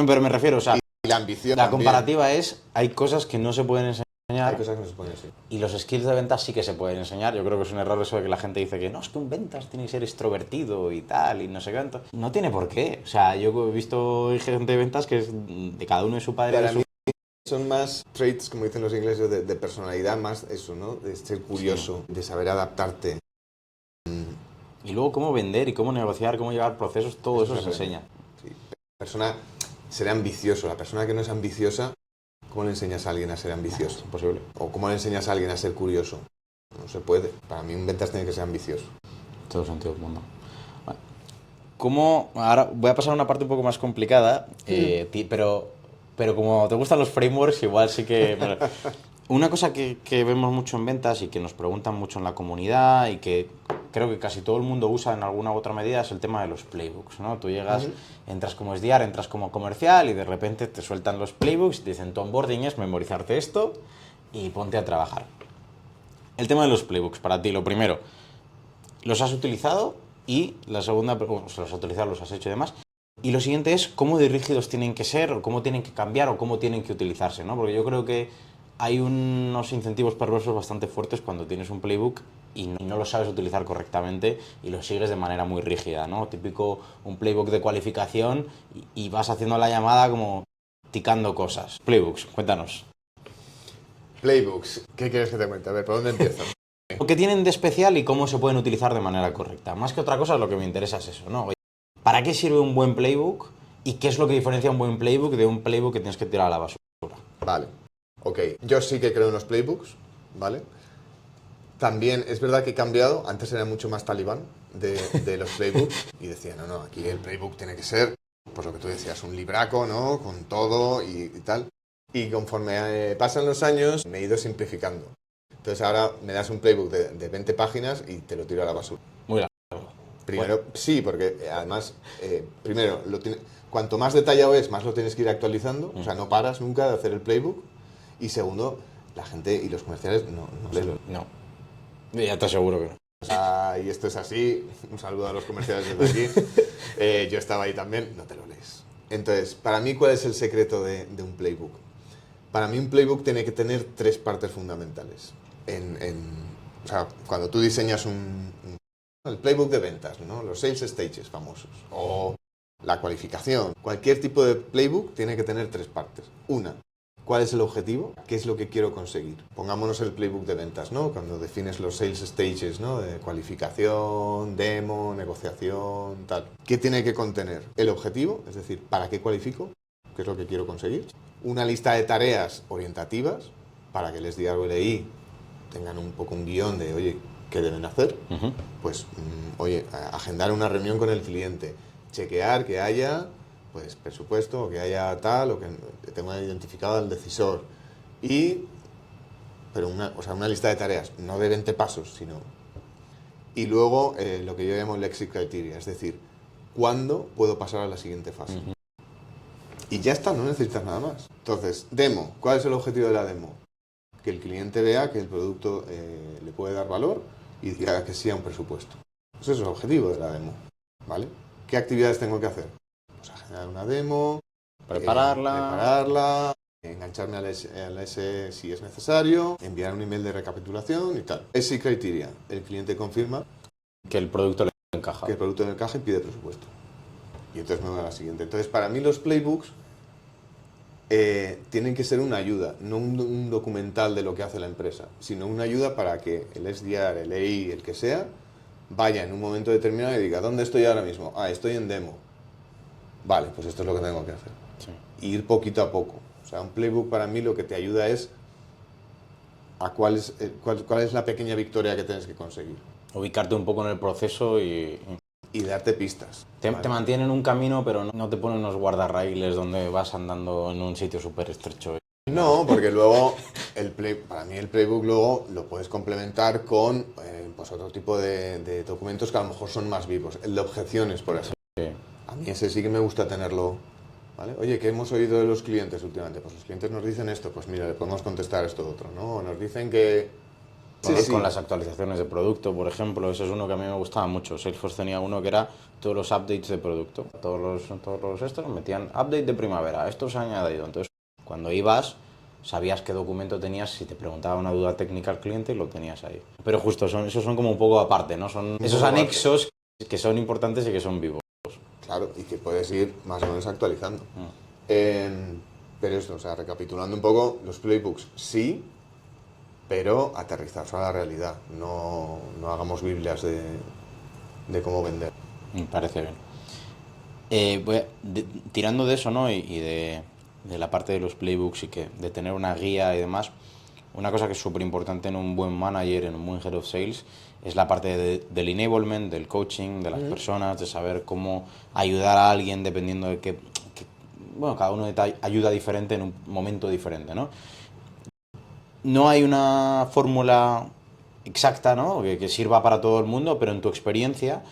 pero me refiero, o sea, y la ambición la también. comparativa es, hay cosas que no se pueden enseñar. Hay cosas que no se pueden enseñar. Y los skills de ventas sí que se pueden enseñar. Yo creo que es un error eso de que la gente dice que no, es que un ventas tiene que ser extrovertido y tal, y no sé cuánto. No tiene por qué. O sea, yo he visto gente de ventas que es de cada uno de su padre. Para mí son más traits, como dicen los ingleses, de personalidad, más eso, ¿no? De ser curioso, de saber adaptarte. Y luego cómo vender y cómo negociar, cómo llevar procesos, todo eso se enseña. Sí. Ser ambicioso. La persona que no es ambiciosa, ¿cómo le enseñas a alguien a ser ambicioso? Es imposible. ¿O cómo le enseñas a alguien a ser curioso? No se puede. Para mí un ventas tiene que ser ambicioso. Todo el sentido del mundo. ¿Cómo? Ahora voy a pasar a una parte un poco más complicada, pero como te gustan los frameworks, igual sí que... Una cosa que vemos mucho en ventas y que nos preguntan mucho en la comunidad y que creo que casi todo el mundo usa en alguna u otra medida es el tema de los playbooks, ¿no? Tú llegas, entras como SDR, entras como comercial y de repente te sueltan los playbooks y te dicen tu onboarding es memorizarte esto y ponte a trabajar. El tema de los playbooks, para ti, lo primero, ¿los has utilizado? Y la segunda, los has utilizado, los has hecho y demás. Y lo siguiente es cómo de rígidos tienen que ser, o cómo tienen que cambiar, o cómo tienen que utilizarse, ¿no? Porque yo creo que hay unos incentivos perversos bastante fuertes cuando tienes un playbook y no lo sabes utilizar correctamente y lo sigues de manera muy rígida, ¿no? Típico un playbook de cualificación y vas haciendo la llamada como ticando cosas. Playbooks, cuéntanos. Playbooks, ¿qué quieres que te cuente? A ver, ¿por dónde empiezo? ¿Qué tienen de especial y cómo se pueden utilizar de manera correcta? Más que otra cosa, lo que me interesa es eso, ¿no? ¿Para qué sirve un buen playbook y qué es lo que diferencia un buen playbook de un playbook que tienes que tirar a la basura? Vale, ok. Yo sí que creo en los playbooks, ¿vale? También es verdad que he cambiado. Antes era mucho más talibán de los playbooks y decía, no, aquí el playbook tiene que ser, pues lo que tú decías, un libraco, ¿no? Con todo y tal. Y conforme pasan los años me he ido simplificando. Entonces ahora me das un playbook de 20 páginas y te lo tiro a la basura. Muy largo. Primero, bueno. Sí, porque además, primero, cuanto más detallado es, más lo tienes que ir actualizando. O sea, no paras nunca de hacer el playbook. Y segundo, la gente y los comerciales no leen. No. Ya te aseguro que no. Y esto es así. Un saludo a los comerciales desde aquí. Yo estaba ahí también. No te lo lees. Entonces, para mí, ¿cuál es el secreto de un playbook? Para mí, un playbook tiene que tener 3 partes fundamentales. O sea, cuando tú diseñas el playbook de ventas, ¿no? Los sales stages famosos, o la cualificación. Cualquier tipo de playbook tiene que tener 3 partes. Una, ¿cuál es el objetivo? ¿Qué es lo que quiero conseguir? Pongámonos el playbook de ventas, ¿no? Cuando defines los sales stages, ¿no? De cualificación, demo, negociación, tal. ¿Qué tiene que contener? El objetivo, es decir, ¿para qué cualifico? ¿Qué es lo que quiero conseguir? Una lista de tareas orientativas para que el SDR o el EI tengan un poco un guión de, oye, ¿qué deben hacer? Pues, oye, agendar una reunión con el cliente, chequear que haya, pues, presupuesto, o que haya tal, o que tenga identificado al decisor. Pero una lista de tareas, no de 20 pasos, sino... Y luego, lo que yo llamo el exit criteria, es decir, ¿cuándo puedo pasar a la siguiente fase? Y ya está, no necesitas nada más. Entonces, demo. ¿Cuál es el objetivo de la demo? Que el cliente vea que el producto le puede dar valor y diga que sí a un presupuesto. Ese es el objetivo de la demo, ¿vale? ¿Qué actividades tengo que hacer? Pues a generar una demo, prepararla, engancharme al S si es necesario, enviar un email de recapitulación y tal. SI Criteria. El cliente confirma que el producto le encaja. Que el producto le encaja y pide presupuesto. Y entonces me voy a la siguiente. Entonces, para mí los playbooks tienen que ser una ayuda, no un documental de lo que hace la empresa, sino una ayuda para que el SDR, el EI, el que sea, vaya en un momento determinado y diga, ¿dónde estoy ahora mismo? Ah, estoy en demo. Vale, pues esto es lo que tengo que hacer. Sí. Ir poquito a poco. O sea, un playbook para mí lo que te ayuda es a cuál es la pequeña victoria que tienes que conseguir. Ubicarte un poco en el proceso y darte pistas. Te mantienen un camino, pero no te ponen unos guardarraíles donde vas andando en un sitio súper estrecho. No, porque luego, para mí el playbook luego lo puedes complementar con pues otro tipo de documentos que a lo mejor son más vivos. El de objeciones, por ejemplo. Sí. A mí ese sí que me gusta tenerlo. ¿Vale? Oye, ¿qué hemos oído de los clientes últimamente? Pues los clientes nos dicen esto, pues mira, le podemos contestar esto otro, ¿no? Nos dicen que... Con las actualizaciones de producto, por ejemplo, eso es uno que a mí me gustaba mucho. Salesforce tenía uno que era todos los updates de producto. Todos los estos metían update de primavera, esto se ha añadido. Entonces, cuando ibas, sabías qué documento tenías, si te preguntaba una duda técnica al cliente, lo tenías ahí. Pero justo, esos son como un poco aparte, ¿no? Son esos anexos que son importantes y que son vivos. Claro, y que puedes ir más o menos actualizando. Pero esto, o sea, recapitulando un poco, los playbooks sí, pero aterrizarse a la realidad. No hagamos biblias de cómo vender. Me parece bien. Tirando de eso, ¿no? Y de la parte de los playbooks y que de tener una guía y demás, una cosa que es súper importante en un buen manager, en un buen head of sales, es la parte del enablement, del coaching, de las personas, de saber cómo ayudar a alguien dependiendo de que bueno, cada uno ayuda diferente en un momento diferente, ¿no? No hay una fórmula exacta, ¿no? que sirva para todo el mundo, pero en tu experiencia,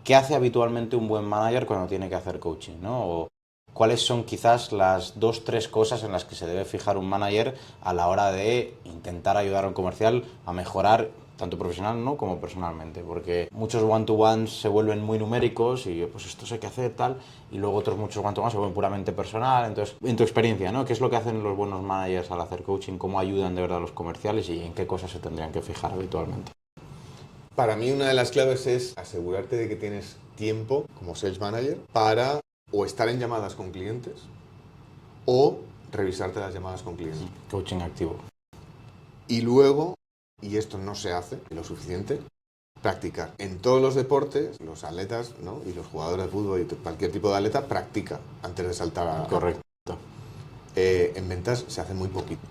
¿qué hace habitualmente un buen manager cuando tiene que hacer coaching, ¿no? O ¿cuáles son quizás las 2-3 cosas en las que se debe fijar un manager a la hora de intentar ayudar a un comercial a mejorar tanto profesional, ¿no?, como personalmente? Porque muchos one-to-ones se vuelven muy numéricos y pues esto hay que hacer tal, y luego otros muchos one-to-ones se vuelven puramente personal. Entonces, en tu experiencia, ¿no?, ¿qué es lo que hacen los buenos managers al hacer coaching? ¿Cómo ayudan de verdad a los comerciales y en qué cosas se tendrían que fijar habitualmente? Para mí una de las claves es asegurarte de que tienes tiempo como sales manager para o estar en llamadas con clientes o revisarte las llamadas con clientes. Coaching activo. Y luego, y esto no se hace lo suficiente, practicar. En todos los deportes, los atletas, ¿no?, y los jugadores de fútbol y cualquier tipo de atleta practica antes de saltar a... Correcto. En ventas se hace muy poquito.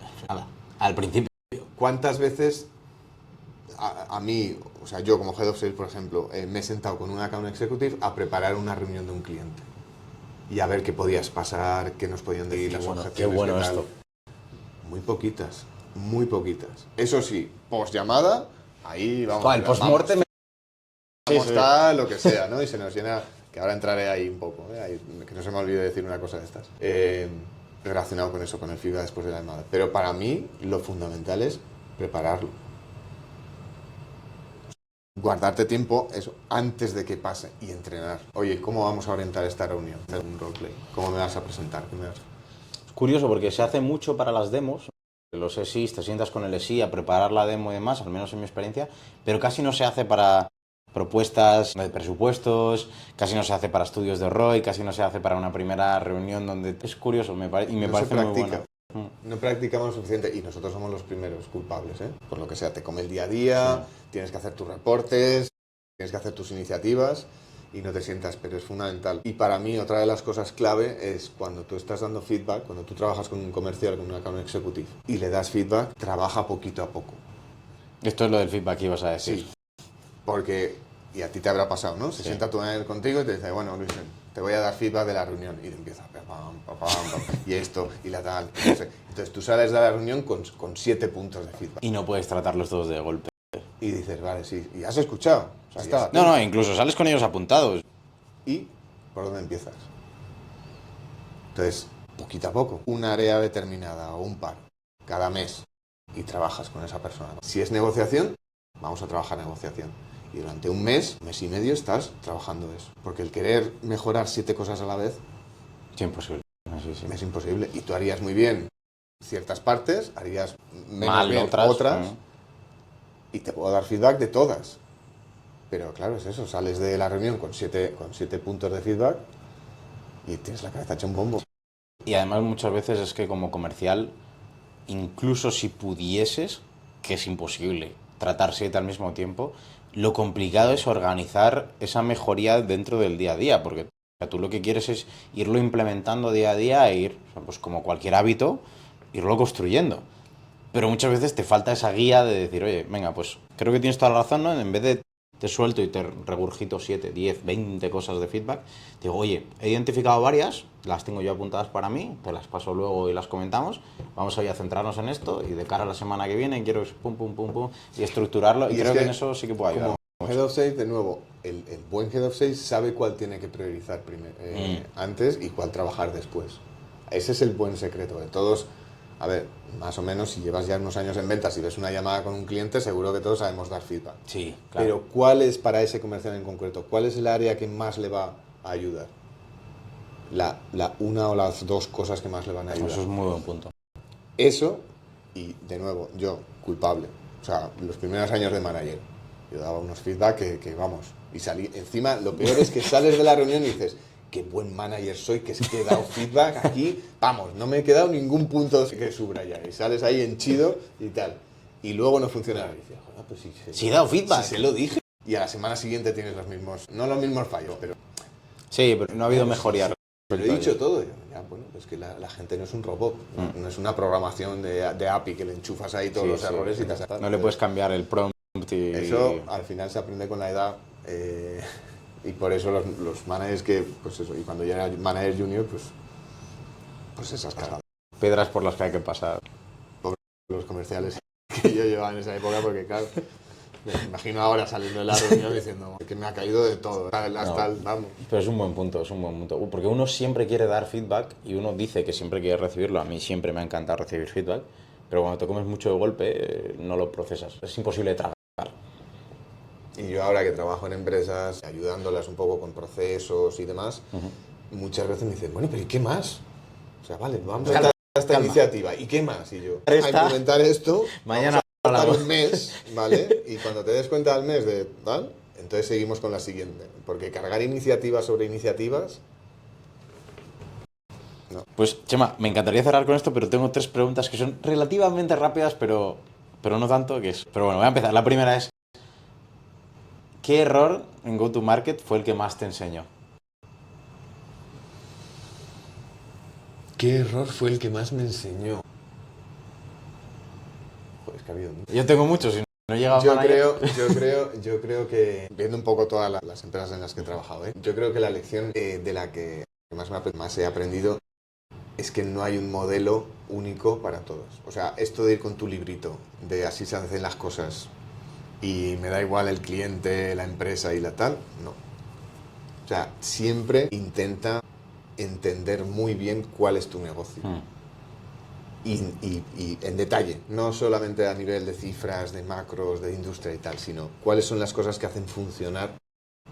Al principio. ¿Cuántas veces a mí, o sea, yo como Head of Sales, por ejemplo, me he sentado con un account executive a preparar una reunión de un cliente y a ver qué podías pasar, qué nos podían decir, las objeciones? Qué bueno esto. Muy poquitas, muy poquitas. Eso sí, post llamada, ahí vamos. El post-mortem. Vamos, está lo que sea, ¿no? Y se nos llena, que ahora entraré ahí un poco, ahí, que no se me olvide decir una cosa de estas. Relacionado con eso, con el feedback después de la llamada. Pero para mí, lo fundamental es prepararlo. Guardarte tiempo eso antes de que pase y entrenar. Oye, ¿cómo vamos a orientar esta reunión? Hacer un roleplay. ¿Cómo me vas a presentar? Es curioso porque se hace mucho para las demos. Los SIs, te sientas con el SI a preparar la demo y demás, al menos en mi experiencia, pero casi no se hace para propuestas de presupuestos, casi no se hace para estudios de ROI, casi no se hace para una primera reunión donde... Es curioso, me parece muy bueno. No practicamos lo suficiente y nosotros somos los primeros culpables, ¿eh? Por lo que sea, te come el día a día, tienes que hacer tus reportes, tienes que hacer tus iniciativas y no te sientas, pero es fundamental. Y para mí otra de las cosas clave es cuando tú estás dando feedback, cuando tú trabajas con un comercial, con un account executive y le das feedback, trabaja poquito a poco. Esto es lo del feedback que ibas a decir. Sí, porque, y a ti te habrá pasado, ¿no? Se sienta tu manager contigo y te dice, bueno, Luis, te voy a dar feedback de la reunión. Y te empieza, y esto, y la tal. Entonces tú sales de la reunión con 7 puntos de feedback. Y no puedes tratarlos todos de golpe. Y dices, vale, sí, y has escuchado. O sea, no, incluso sales con ellos apuntados. ¿Y por dónde empiezas? Entonces, poquito a poco, una área determinada o un par cada mes y trabajas con esa persona. Si es negociación, vamos a trabajar negociación. Y durante un mes y medio estás trabajando eso. Porque el querer mejorar 7 cosas a la vez Es imposible. Sí. es imposible. Y tú harías muy bien ciertas partes, harías menos Mal bien otras. y te puedo dar feedback de todas. Pero claro, es eso, sales de la reunión con siete puntos de feedback y tienes la cabeza hecha un bombo. Y además muchas veces es que como comercial, incluso si pudieses, que es imposible, tratar 7 al mismo tiempo, lo complicado es organizar esa mejoría dentro del día a día, porque o sea, tú lo que quieres es irlo implementando día a día e ir, o sea, pues como cualquier hábito, irlo construyendo. Pero muchas veces te falta esa guía de decir, oye, venga, pues creo que tienes toda la razón, ¿no? En vez de te suelto y te regurgito 7, 10, 20 cosas de feedback, digo, oye, he identificado varias, las tengo yo apuntadas para mí, te las paso luego y las comentamos, vamos a centrarnos en esto y de cara a la semana que viene quiero pum, pum, pum, pum, y estructurarlo, y creo que en eso sí que puedo ayudar. Como Head of Sales, de nuevo, el buen Head of Sales sabe cuál tiene que priorizar antes y cuál trabajar después. Ese es el buen secreto de todos. A ver, más o menos, si llevas ya unos años en ventas y ves una llamada con un cliente, seguro que todos sabemos dar feedback. Sí, claro. Pero ¿cuál es para ese comercial en concreto? ¿Cuál es el área que más le va a ayudar? La una o las 2 cosas que más le van a ayudar. Eso es muy buen punto. Eso, y de nuevo, yo, culpable. O sea, los primeros años de manager, yo daba unos feedback que vamos, y salí. Encima, lo peor es que sales de la reunión y dices, qué buen manager soy, que he dado feedback aquí, vamos, no me he quedado ningún punto que subrayar. Y sales ahí henchido y tal. Y luego no funciona. Y dices, joder, pues Sí, he dado feedback. Si se lo dije. Y a la semana siguiente tienes los mismos, no los mismos fallos, pero... Sí, pero no ha habido mejoría. Pero he dicho todo. Ya, bueno, es que la gente no es un robot, no es una programación de API que le enchufas ahí todos los errores y te hace. No le puedes cambiar el prompt y... Eso al final se aprende con la edad y por eso los managers que, pues eso, y cuando ya era manager junior, pues esas cagadas. Piedras por las que hay que pasar. Pobres los comerciales que yo llevaba en esa época, porque claro, me imagino ahora saliendo de la reunión diciendo que me ha caído de todo, vamos. Pero es un buen punto, porque uno siempre quiere dar feedback y uno dice que siempre quiere recibirlo. A mí siempre me ha encantado recibir feedback, pero cuando te comes mucho de golpe no lo procesas. Es imposible de tragar. Y yo ahora que trabajo en empresas, ayudándolas un poco con procesos y demás, muchas veces me dicen, bueno, pero ¿y qué más? O sea, vale, vamos a esta iniciativa, ¿y qué más? Y yo, a implementar esto, mañana vamos a un mes, ¿vale? Y cuando te des cuenta al mes de, ¿vale? Entonces seguimos con la siguiente. Porque cargar iniciativas sobre iniciativas... No. Pues, Chema, me encantaría cerrar con esto, pero tengo 3 preguntas que son relativamente rápidas, pero no tanto. Pero bueno, voy a empezar. La primera es, ¿qué error en Go-to-Market fue el que más te enseñó? ¿Qué error fue el que más me enseñó? Joder, es que ha habido mucho. Yo tengo muchos y no he llegado yo creo que, viendo un poco todas las empresas en las que he trabajado, yo creo que la lección de la que más he aprendido es que no hay un modelo único para todos. O sea, esto de ir con tu librito, de así se hacen las cosas y me da igual el cliente, la empresa y la tal, no. O sea, siempre intenta entender muy bien cuál es tu negocio. Y en detalle, no solamente a nivel de cifras, de macros, de industria y tal, sino cuáles son las cosas que hacen funcionar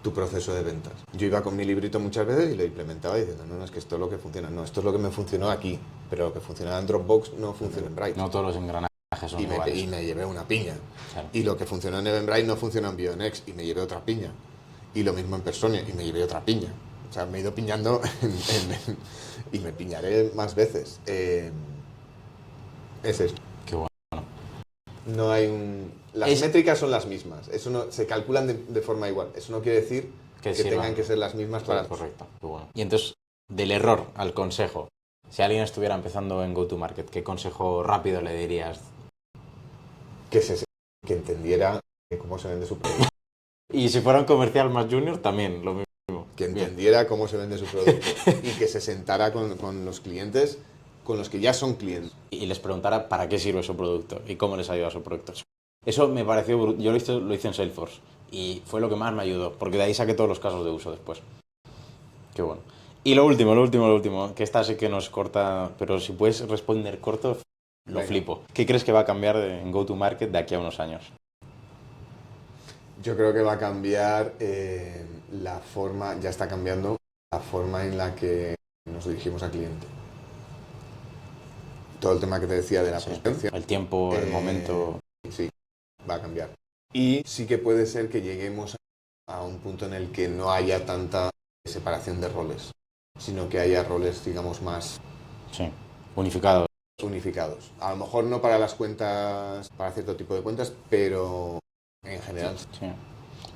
tu proceso de ventas. Yo iba con mi librito muchas veces y lo implementaba diciendo, no, es que esto es lo que funciona, no, esto es lo que me funcionó aquí, pero lo que funcionaba en Dropbox no funciona en Bright. No todos los engranajes son iguales. Y me llevé una piña. Claro. Y lo que funcionó en Eventbrite no funcionó en Bionex y me llevé otra piña. Y lo mismo en Personia y me llevé otra piña. O sea, me he ido piñando y me piñaré más veces. Es esto. Qué bueno. No hay Las métricas son las mismas. Eso no, se calculan de forma igual. Eso no quiere decir que tengan que ser las mismas para... Correcto. Qué bueno. Y entonces, del error al consejo. Si alguien estuviera empezando en Go-to-Market, ¿qué consejo rápido le dirías? Que entendiera cómo se vende su producto. Y si fuera un comercial más junior, también lo mismo. Que entendiera cómo se vende su producto y que se sentara con los clientes, con los que ya son clientes. Y les preguntara para qué sirve su producto y cómo les ayuda su producto. Eso me pareció brutal. Yo lo hice en Salesforce y fue lo que más me ayudó, porque de ahí saqué todos los casos de uso después. Qué bueno. Y lo último, que esta sí que nos corta, pero si puedes responder corto, lo Venga. flipo. ¿Qué crees que va a cambiar en go-to-market de aquí a unos años? Yo creo que va a cambiar la forma, ya está cambiando, la forma en la que nos dirigimos al cliente. Todo el tema que te decía de la Sí, prospección. el tiempo, el eh, momento... Sí, va a cambiar. Y sí que puede ser que lleguemos a un punto en el que no haya tanta separación de roles, sino que haya roles, digamos, más Sí, unificado. unificados. A lo mejor no para las cuentas, para cierto tipo de cuentas, pero en general. Sí.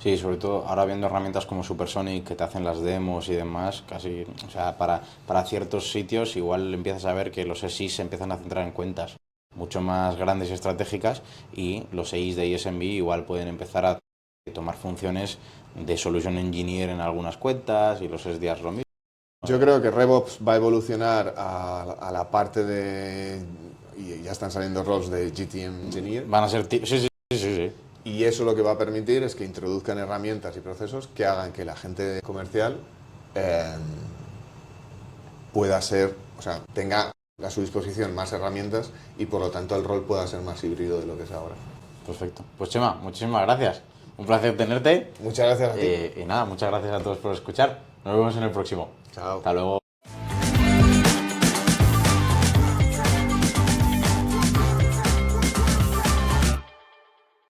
Sí, sobre todo ahora viendo herramientas como Supersonic que te hacen las demos y demás, casi, o sea, para ciertos sitios igual empiezas a ver que los SIs se empiezan a centrar en cuentas mucho más grandes y estratégicas y los EIs de ISMB igual pueden empezar a tomar funciones de Solution Engineer en algunas cuentas y los SDRs lo mismo. Yo creo que RevOps va a evolucionar a la parte de, y ya están saliendo roles de GTM Engineer, Van a ser... Sí. y eso lo que va a permitir es que introduzcan herramientas y procesos que hagan que la gente comercial pueda ser, o sea, tenga a su disposición más herramientas y por lo tanto el rol pueda ser más híbrido de lo que es ahora. Perfecto. Pues Chema, muchísimas gracias. Un placer tenerte. Muchas gracias a ti. Y nada, muchas gracias a todos por escuchar. Nos vemos en el próximo. Chao. Hasta luego.